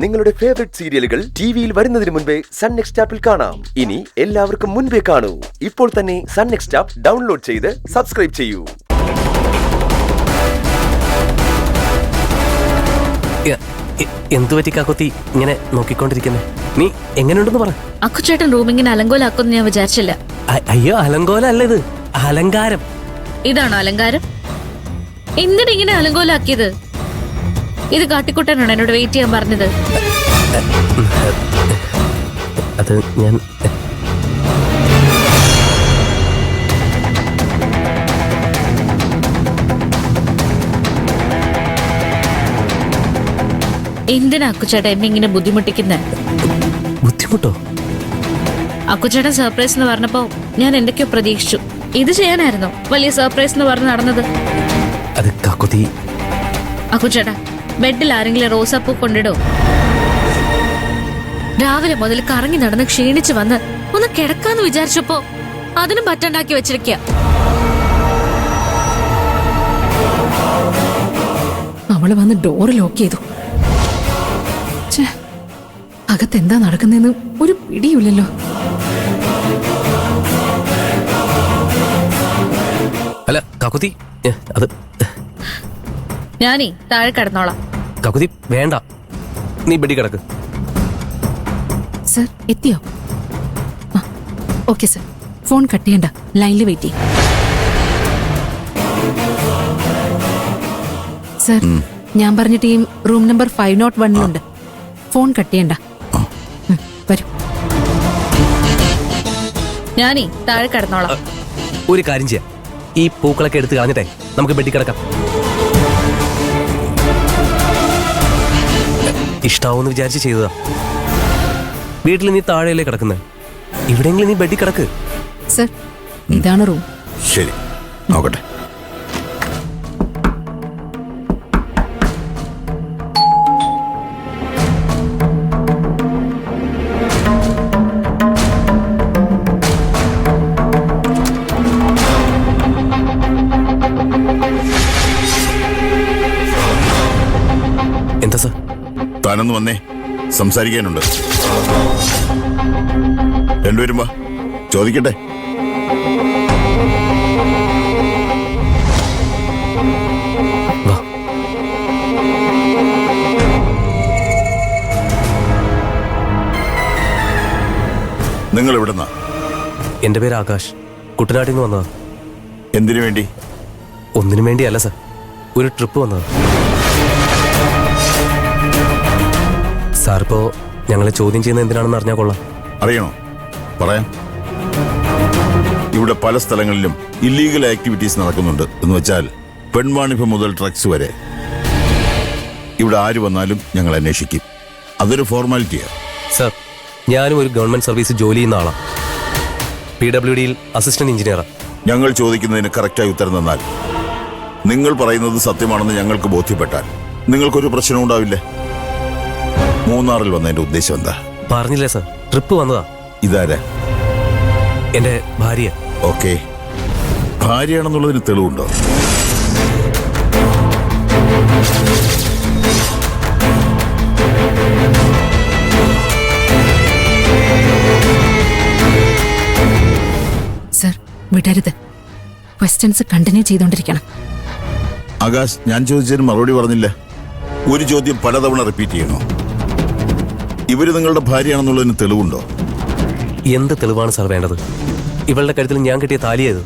നിങ്ങളുടെ ഫേവറേറ്റ് സീരിയലുകൾ ടിവിയിൽ വരുന്നതിന് മുൻപേ സൺ നെക്സ്റ്റ് ആപ്പിൽ കാണാം. ഇനി എല്ലാവർക്കും മുൻപേ കാണൂ. ഇപ്പോൾ തന്നെ സൺ നെക്സ്റ്റ് ആപ്പ് ഡൗൺലോഡ് ചെയ്ത് സബ്സ്ക്രൈബ് ചെയ്യൂ. എന്തു പറ്റി കാക്കോത്തി ഇങ്ങനെ നോക്കിക്കൊണ്ടിരിക്കുന്നത്? നീ എങ്ങനെയുണ്ടെന്ന് പറ. അക്കുചേട്ടൻ റൂമിങ്ങനെ അലങ്കോലാക്കുമെന്ന് ഞാൻ വിചാരിച്ചില്ല. അയ്യോ, അലങ്കോല അല്ല, ഇത് അലങ്കാരം. ഇതാണോ അലങ്കാരം? എന്തിനിങ്ങനെ അലങ്കോലാക്കിയത്? ഇത് കാട്ടിക്കൂട്ടാനാണ് എന്നോട് വെയിറ്റ് ചെയ്യാൻ പറഞ്ഞത്. അത് ഞാൻ എന്തിനാ അക്കുചേട്ടൻ എന്നെ ഇങ്ങനെ ബുദ്ധിമുട്ടിക്കുന്നത്? ബുദ്ധിമുട്ടോ? അക്കുചേട്ടൻ സർപ്രൈസ് എന്ന് പറഞ്ഞപ്പോ ഞാൻ എന്തൊക്കെയോ പ്രതീക്ഷിച്ചു. ഇത് ചെയ്യാനായിരുന്നോ വലിയ സർപ്രൈസ് എന്ന് പറഞ്ഞ് നടന്നത്? അത് കാക്കോത്തി. അക്കുചേട്ടാ, ബെഡിൽ ആരെങ്കിലും റോസാപ്പൂ കൊണ്ടിടോ? രാവിലെ മുതൽ കറങ്ങി നടന്ന് ക്ഷീണിച്ചു വന്ന് ഒന്ന് കിടക്കാന്ന് വിചാരിച്ചപ്പോ അതിനും പറ്റുണ്ടാക്കി വെച്ചിരിക്ക. അവള് വന്ന് ഡോറ് ലോക്ക് ചെയ്തു. അകത്തെന്താ നടക്കുന്നതെന്ന് ഒരു പിടിയില്ലല്ലോ. അല്ല കാക്കുതി, അത് ഞാനീ താഴെ കിടന്നോളാം. കാക്കുതി വേണ്ട, നീ ബെഡി കിടക്ക്. സർ എത്തിയോ? ഓക്കെ സർ, ഫോൺ കട്ട് ചെയ്യണ്ട, ലൈനിൽ വെയിറ്റ് ചെയ്യും. സർ, ഞാൻ പറഞ്ഞ team room number 501 phone cut ചെയ്യണ്ട. വരൂ. ഞാനീ താഴെ കിടന്നോളാം. ഒരു കാര്യം ചെയ്യാം, ഈ പൂക്കളൊക്കെ എടുത്ത് കളഞ്ഞിട്ടേ നമുക്ക് ബെഡി കിടക്കാം. ഇഷ്ടാവൂന്ന് വിചാരിച്ച് ചെയ്തതാ. വീട്ടിൽ നീ താഴെയല്ലേ കിടക്കുന്നത്, ഇവിടെയെങ്കിലും നീ ബെഡി കിടക്ക്. സർ, ഇതാണ് റൂം. ശരി, നോക്കട്ടെ. എന്താ സർ? താനൊന്ന് വന്നേ, സംസാരിക്കാനുണ്ട്. രണ്ടുപേരും വാ, ചോദിക്കട്ടെ. വാ. നിങ്ങൾ എവിടുന്നാ? എന്റെ പേര് ആകാശ്, കുട്ടനാട്ടിൽ നിന്ന് വന്നതാ. എന്തിനു വേണ്ടി? ഒന്നിനും വേണ്ടിയല്ല സർ, ഒരു ട്രിപ്പ് വന്നതാ. സാറിപ്പോ ഞങ്ങളെ ചോദ്യം ചെയ്യുന്നത് എന്തിനാണെന്ന് അറിഞ്ഞാൽ കൊള്ളാം. അറിയണോ? പറയാം. ഇവിടെ പല സ്ഥലങ്ങളിലും ഇല്ലീഗൽ ആക്ടിവിറ്റീസ് നടക്കുന്നുണ്ട്. എന്ന് വെച്ചാൽ പെൺവാണിഭം മുതൽ ഡ്രഗ്സ് വരെ. ഇവിടെ ആര് വന്നാലും ഞങ്ങൾ അന്വേഷിക്കും. അതൊരു ഫോർമാലിറ്റിയാണ്. സർ, ഞാനും ഒരു ഗവൺമെന്റ് സർവീസ് ജോലി ചെയ്യുന്ന ആളാണ്. PWDയിൽ അസിസ്റ്റന്റ് എഞ്ചിനീയറാണ്. ഞങ്ങൾ ചോദിക്കുന്നതിന് കറക്റ്റായി ഉത്തരം തന്നാൽ, നിങ്ങൾ പറയുന്നത് സത്യമാണെന്ന് ഞങ്ങൾക്ക് ബോധ്യപ്പെട്ടാൽ നിങ്ങൾക്കൊരു പ്രശ്നം ഉണ്ടാവില്ലേ? മൂന്നാറിൽ വന്നതിന്റെ ഉദ്ദേശം എന്താ? പറഞ്ഞില്ലേ സർ, ട്രിപ്പ് വന്നതാ. ഇതാരാ? എന്റെ ഭാര്യ. ഓക്കെ, ഭാര്യയാണെന്നുള്ളതിന് തെളിവുണ്ടോ? സർ, വിടരുത്. ക്വസ്റ്റ്യൻസ് കണ്ടിന്യൂ ചെയ്തോണ്ടിരിക്കണം. ആകാശ്, ഞാൻ ചോദിച്ചതിന് മറുപടി പറഞ്ഞില്ല. ഒരു ചോദ്യം പലതവണ റിപ്പീറ്റ് ചെയ്യണോ? ഇവര് നിങ്ങളുടെ ഭാര്യയാണെന്നുള്ളതിന് തെളിവുണ്ടോ? എന്ത് തെളിവാണ് സാർ വേണ്ടത്? ഇവളുടെ കഴുത്തിൽ ഞാൻ കിട്ടിയ താലിയത്.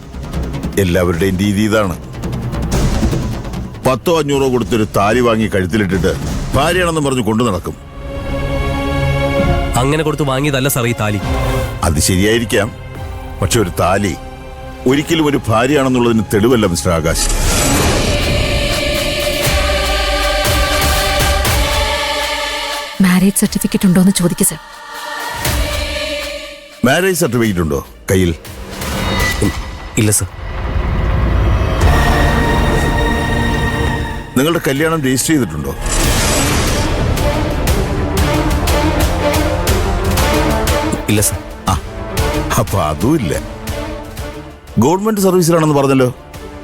എല്ലാവരുടെയും രീതി ഇതാണ്. 100-500 കൊടുത്തൊരു താലി വാങ്ങി കഴുത്തിലിട്ടിട്ട് ഭാര്യയാണെന്ന് പറഞ്ഞു കൊണ്ടു നടക്കും. അങ്ങനെ കൊടുത്ത് വാങ്ങിയതല്ല സാർ ഈ താലി. അത് ശരിയായിരിക്കാം, പക്ഷെ ഒരു താലി ഒരിക്കലും ഒരു ഭാര്യയാണെന്നുള്ളതിന് തെളിവല്ല മിസ്റ്റർ ആകാശ്. മാരേജ് സർട്ടിഫിക്കറ്റ് ഉണ്ടോന്ന് ചോദിക്കുക സർ. മാരേജ് സർട്ടിഫിക്കറ്റ് ഉണ്ടോ കയ്യിൽ? ഇല്ല സർ. നിങ്ങളുടെ കല്യാണം രജിസ്റ്റർ ചെയ്തിട്ടുണ്ടോ? ഇല്ല സർ. അപ്പൊ അതും ഇല്ല. ഗവൺമെന്റ് സർവീസിലാണെന്ന് പറഞ്ഞല്ലോ,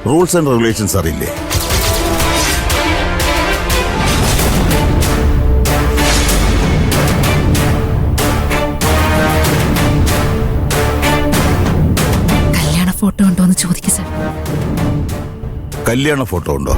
റൂൾസ് ആൻഡ് റെഗുലേഷൻസ് അറിയില്ലേ? ഫോട്ടോ ഉണ്ടോ എന്ന് ചോദിക്കുക സാർ. കല്യാണ ഫോട്ടോ ഉണ്ടോ?